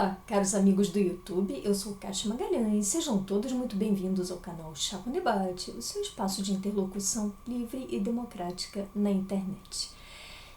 Olá, caros amigos do YouTube, eu sou Kátia Magalhães, sejam todos muito bem-vindos ao canal Chá com Debate, o seu espaço de interlocução livre e democrática na internet.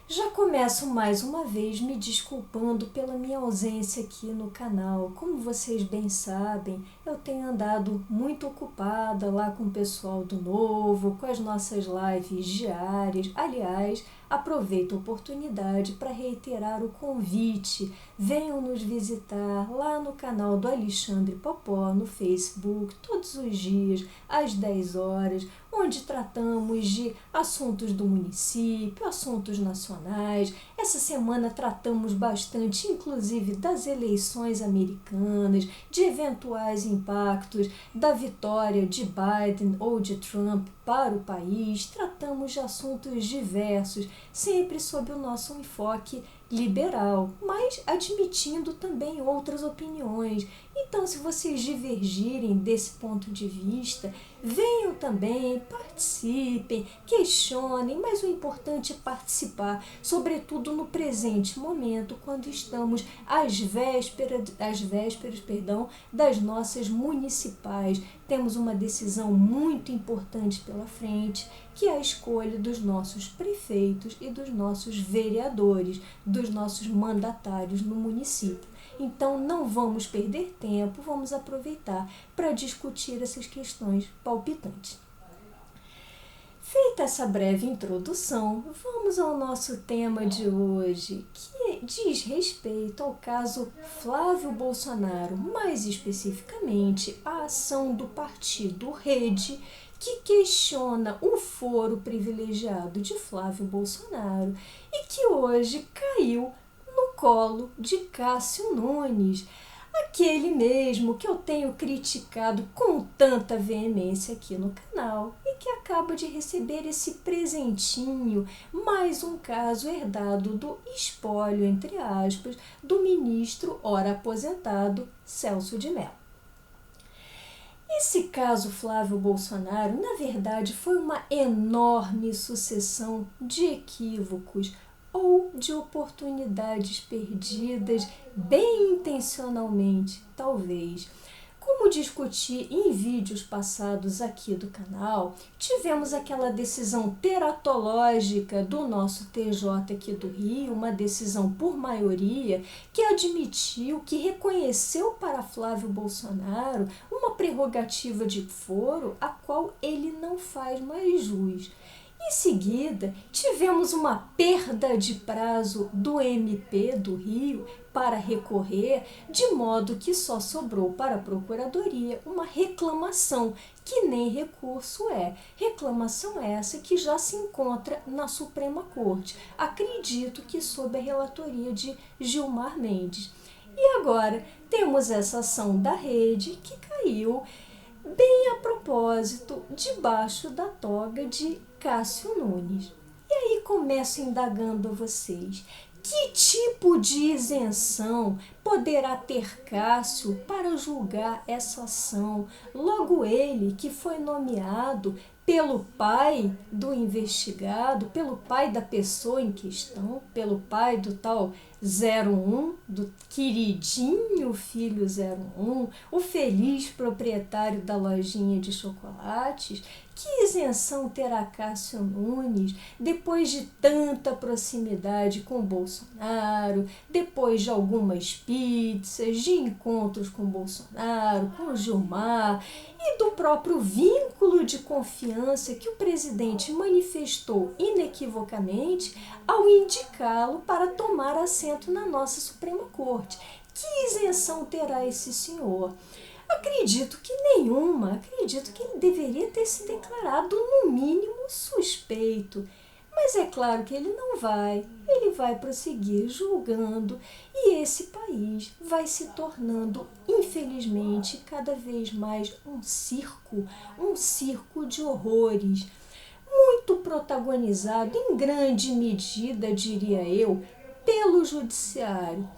Já começo mais uma vez me desculpando pela minha ausência aqui no canal. Como vocês bem sabem, eu tenho andado muito ocupada lá com o pessoal do Novo, com as nossas lives diárias. Aliás, aproveito a oportunidade para reiterar o convite. Venham nos visitar lá no canal do Alexandre Popó, no Facebook, todos os dias, às 10 horas, onde tratamos de assuntos do município, assuntos nacionais. Essa semana tratamos bastante, inclusive, das eleições americanas, de eventuais impactos da vitória de Biden ou de Trump para o país. Tratamos de assuntos diversos, sempre sob o nosso enfoque liberal, mas admitindo também outras opiniões. Então, se vocês divergirem desse ponto de vista, venham também, participem, questionem, mas o importante é participar, sobretudo no presente momento, quando estamos às vésperas, das nossas municipais. Temos uma decisão muito importante pela frente, que é a escolha dos nossos prefeitos e dos nossos vereadores, dos nossos mandatários no município. Então, não vamos perder tempo, vamos aproveitar para discutir essas questões palpitantes. Feita essa breve introdução, vamos ao nosso tema de hoje, que diz respeito ao caso Flávio Bolsonaro, mais especificamente a ação do partido Rede, que questiona o foro privilegiado de Flávio Bolsonaro e que hoje caiu no colo de Cássio Nunes, aquele mesmo que eu tenho criticado com tanta veemência aqui no canal e que acaba de receber esse presentinho, mais um caso herdado do espólio, entre aspas, do ministro ora aposentado Celso de Mello. Esse caso Flávio Bolsonaro, na verdade, foi uma enorme sucessão de equívocos ou de oportunidades perdidas, bem intencionalmente, talvez. Como discuti em vídeos passados aqui do canal, tivemos aquela decisão teratológica do nosso TJ aqui do Rio, uma decisão por maioria, que admitiu, que reconheceu para Flávio Bolsonaro uma prerrogativa de foro a qual ele não faz mais jus. Em seguida, tivemos uma perda de prazo do MP do Rio para recorrer, de modo que só sobrou para a Procuradoria uma reclamação, que nem recurso é. Reclamação essa que já se encontra na Suprema Corte. Acredito que sob a relatoria de Gilmar Mendes. E agora temos essa ação da Rede que caiu bem a propósito, debaixo da toga de Cássio Nunes. E aí começo indagando a vocês, que tipo de isenção poderá ter Cássio para julgar essa ação? Logo ele, que foi nomeado pelo pai do investigado, pelo pai da pessoa em questão, pelo pai do tal 01, do queridinho filho 01, o feliz proprietário da lojinha de chocolates. Que isenção terá Cássio Nunes depois de tanta proximidade com Bolsonaro, depois de algumas pizzas, de encontros com Bolsonaro, com Gilmar e do próprio vínculo de confiança que o presidente manifestou inequivocamente ao indicá-lo para tomar assento na nossa Suprema Corte? Que isenção terá esse senhor? Acredito que nenhuma, acredito que ele deveria ter se declarado no mínimo suspeito. Mas é claro que ele não vai, ele vai prosseguir julgando e esse país vai se tornando, infelizmente, cada vez mais um circo de horrores, muito protagonizado em grande medida, diria eu, pelo judiciário.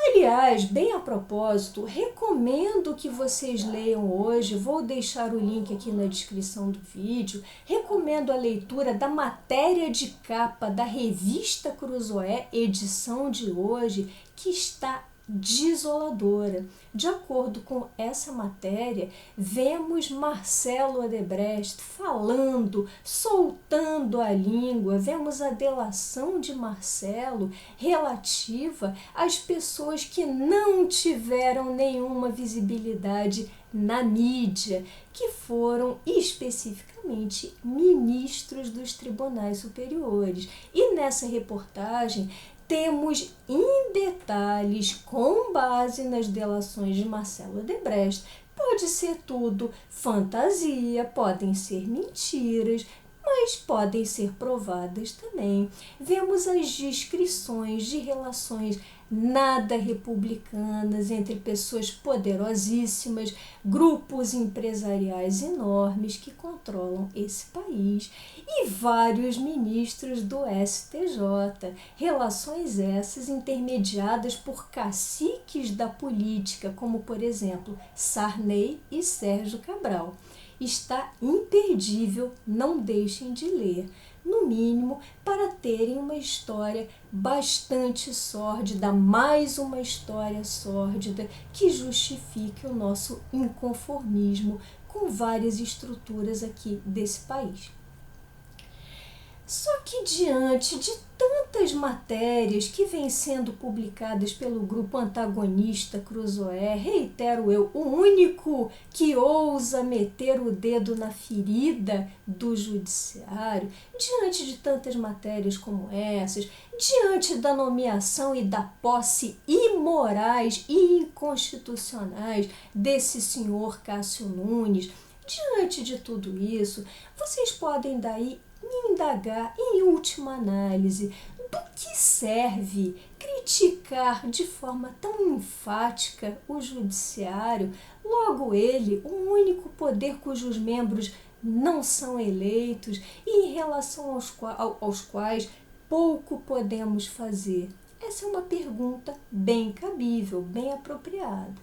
Aliás, bem a propósito, recomendo que vocês leiam hoje, vou deixar o link aqui na descrição do vídeo, recomendo a leitura da matéria de capa da revista Cruzoé, edição de hoje, que está desoladora. De acordo com essa matéria, vemos Marcelo Odebrecht falando, soltando a língua, vemos a delação de Marcelo relativa às pessoas que não tiveram nenhuma visibilidade na mídia, que foram especificamente ministros dos tribunais superiores. E nessa reportagem temos em detalhes, com base nas delações de Marcelo Odebrecht, pode ser tudo fantasia, podem ser mentiras, mas podem ser provadas também. Vemos as descrições de relações nada republicanas entre pessoas poderosíssimas, grupos empresariais enormes que controlam esse país e vários ministros do STJ. Relações essas intermediadas por caciques da política, como, por exemplo, Sarney e Sérgio Cabral. Está imperdível, não deixem de ler, no mínimo para terem uma história bastante sórdida, mais uma história sórdida que justifique o nosso inconformismo com várias estruturas aqui desse país. Só que diante de tantas matérias que vêm sendo publicadas pelo grupo antagonista Cruzoé, reitero eu, o único que ousa meter o dedo na ferida do judiciário, diante de tantas matérias como essas, diante da nomeação e da posse imorais e inconstitucionais desse senhor Cássio Nunes, diante de tudo isso, vocês podem daí indagar, em última análise, do que serve criticar de forma tão enfática o judiciário, logo ele, o único poder cujos membros não são eleitos e em relação aos quais pouco podemos fazer? Essa é uma pergunta bem cabível, bem apropriada.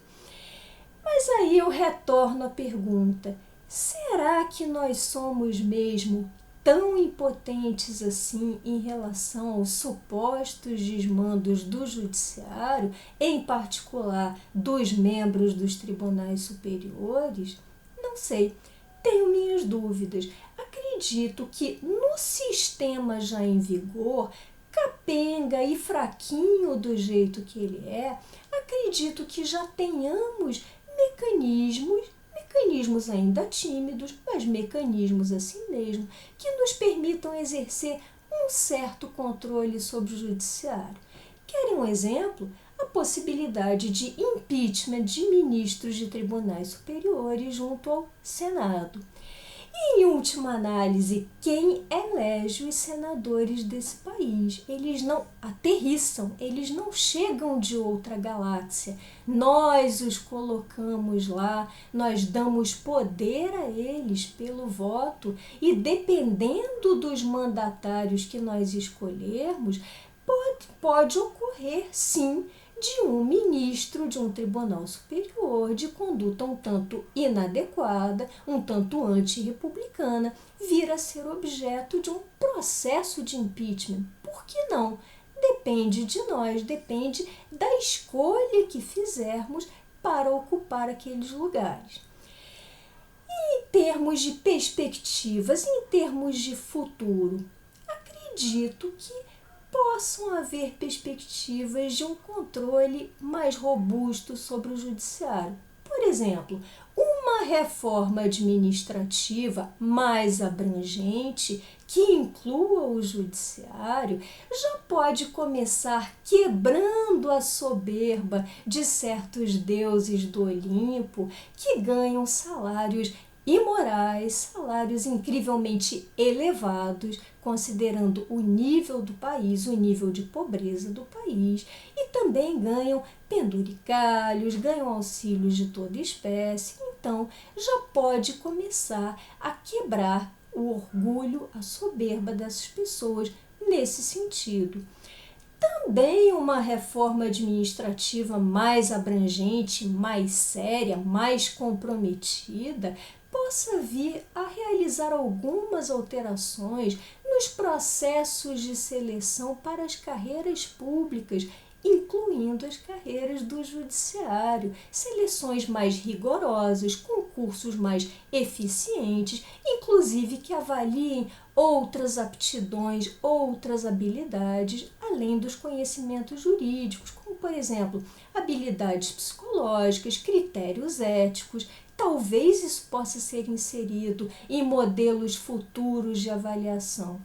Mas aí eu retorno à pergunta: será que nós somos mesmo tão impotentes assim em relação aos supostos desmandos do judiciário, em particular dos membros dos tribunais superiores? Não sei, tenho minhas dúvidas. Acredito que no sistema já em vigor, capenga e fraquinho do jeito que ele é, acredito que já tenhamos mecanismos ainda tímidos, mas mecanismos assim mesmo, que nos permitam exercer um certo controle sobre o judiciário. Querem um exemplo? A possibilidade de impeachment de ministros de tribunais superiores junto ao Senado. E, em última análise, quem elege os senadores desse país? Eles não aterrissam, eles não chegam de outra galáxia. Nós os colocamos lá, nós damos poder a eles pelo voto e, dependendo dos mandatários que nós escolhermos, pode ocorrer, sim, de um ministro de um tribunal superior de conduta um tanto inadequada, um tanto antirrepublicana, vir a ser objeto de um processo de impeachment. Por que não? Depende de nós, depende da escolha que fizermos para ocupar aqueles lugares. E em termos de perspectivas, em termos de futuro, acredito que possam haver perspectivas de um controle mais robusto sobre o judiciário. Por exemplo, uma reforma administrativa mais abrangente que inclua o judiciário já pode começar quebrando a soberba de certos deuses do Olimpo que ganham salários imorais, salários incrivelmente elevados, considerando o nível do país, o nível de pobreza do país, e também ganham penduricalhos, ganham auxílios de toda espécie. Então, já pode começar a quebrar o orgulho, a soberba dessas pessoas nesse sentido. Também uma reforma administrativa mais abrangente, mais séria, mais comprometida, possa vir a realizar algumas alterações nos processos de seleção para as carreiras públicas incluindo as carreiras do judiciário, seleções mais rigorosas, concursos mais eficientes, inclusive que avaliem outras aptidões, outras habilidades, além dos conhecimentos jurídicos, como, por exemplo, habilidades psicológicas, critérios éticos. Talvez isso possa ser inserido em modelos futuros de avaliação.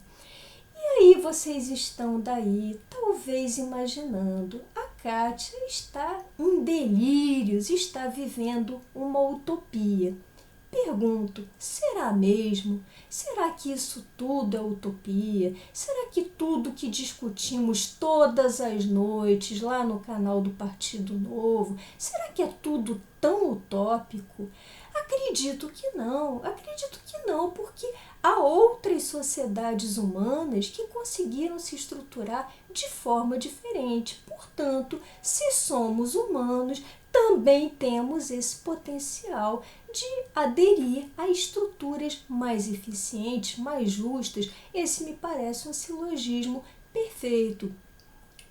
E aí vocês estão daí, talvez imaginando, a Kátia está em delírios, está vivendo uma utopia. Pergunto, será mesmo? Será que isso tudo é utopia? Será que tudo que discutimos todas as noites lá no canal do Partido Novo, será que é tudo tão utópico? Acredito que não, porque há outras sociedades humanas que conseguiram se estruturar de forma diferente. Portanto, se somos humanos, também temos esse potencial de aderir a estruturas mais eficientes, mais justas. Esse me parece um silogismo perfeito.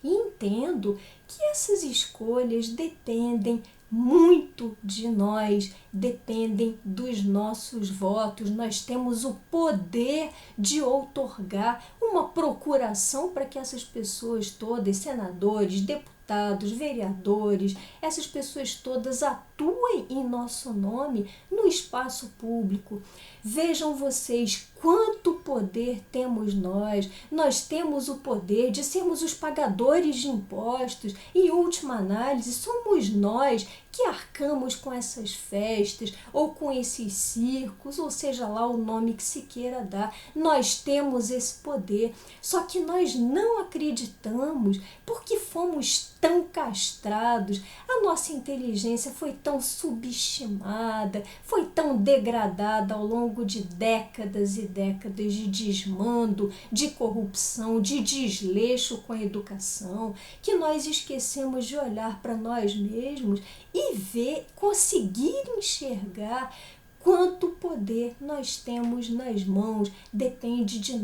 E entendo que essas escolhas dependem muito de nós, dependem dos nossos votos. Nós temos o poder de outorgar uma procuração para que essas pessoas todas, senadores, deputados, vereadores, essas pessoas todas atuem em nosso nome no espaço público. Vejam vocês quanto poder temos nós. Nós temos o poder de sermos os pagadores de impostos e, em última análise, somos nós que arcamos com essas festas ou com esses circos, ou seja lá o nome que se queira dar. Nós temos esse poder, só que nós não acreditamos porque fomos tão castrados, a nossa inteligência foi tão subestimada, foi tão degradada ao longo de décadas e décadas de desmando, de corrupção, de desleixo com a educação, que nós esquecemos de olhar para nós mesmos e ver, conseguir enxergar quanto poder nós temos nas mãos. Depende de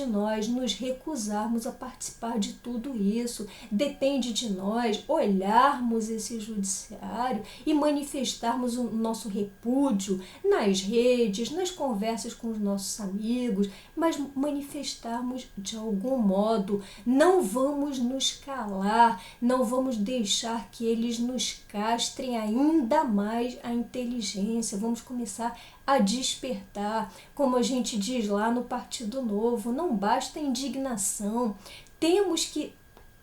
nós nos recusarmos a participar de tudo isso. Depende de nós olharmos esse judiciário e manifestarmos o nosso repúdio nas redes, nas conversas com os nossos amigos, mas manifestarmos de algum modo. Não vamos nos calar, não vamos deixar que eles nos castrem ainda mais a inteligência. Vamos começar a despertar, como a gente diz lá no Partido Novo, não basta a indignação, temos que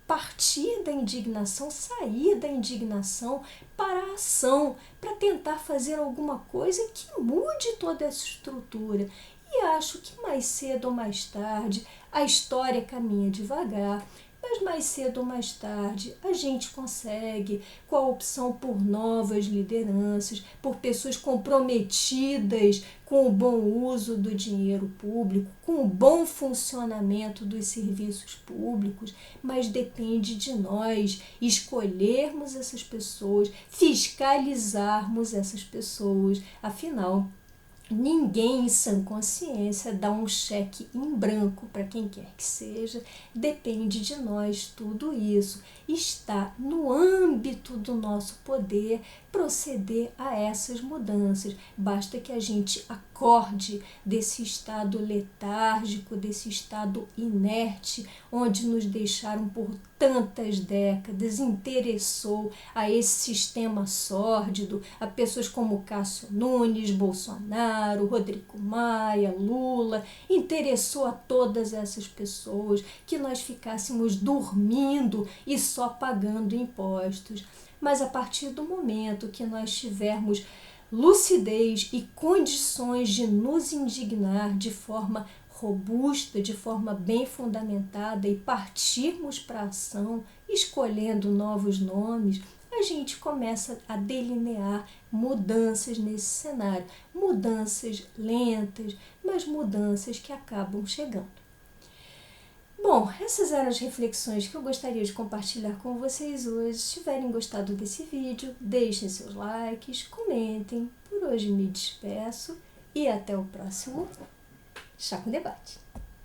partir da indignação, sair da indignação para a ação, para tentar fazer alguma coisa que mude toda essa estrutura. E acho que mais cedo ou mais tarde a história caminha devagar, mas mais cedo ou mais tarde a gente consegue, com a opção por novas lideranças, por pessoas comprometidas com o bom uso do dinheiro público, com o bom funcionamento dos serviços públicos, mas depende de nós escolhermos essas pessoas, fiscalizarmos essas pessoas. Afinal, ninguém em sã consciência dá um cheque em branco para quem quer que seja. Depende de nós tudo isso. Está no âmbito do nosso poder proceder a essas mudanças. Basta que a gente acorde desse estado letárgico, desse estado inerte, onde nos deixaram por tantas décadas, interessou a esse sistema sórdido, a pessoas como Cássio Nunes, Bolsonaro, Rodrigo Maia, Lula, interessou a todas essas pessoas que nós ficássemos dormindo e só pagando impostos. Mas a partir do momento que nós tivermos lucidez e condições de nos indignar de forma robusta, de forma bem fundamentada e partirmos para a ação, escolhendo novos nomes, a gente começa a delinear mudanças nesse cenário. Mudanças lentas, mas mudanças que acabam chegando. Bom, essas eram as reflexões que eu gostaria de compartilhar com vocês hoje. Se tiverem gostado desse vídeo, deixem seus likes, comentem. Por hoje me despeço e até o próximo Chá com Debate.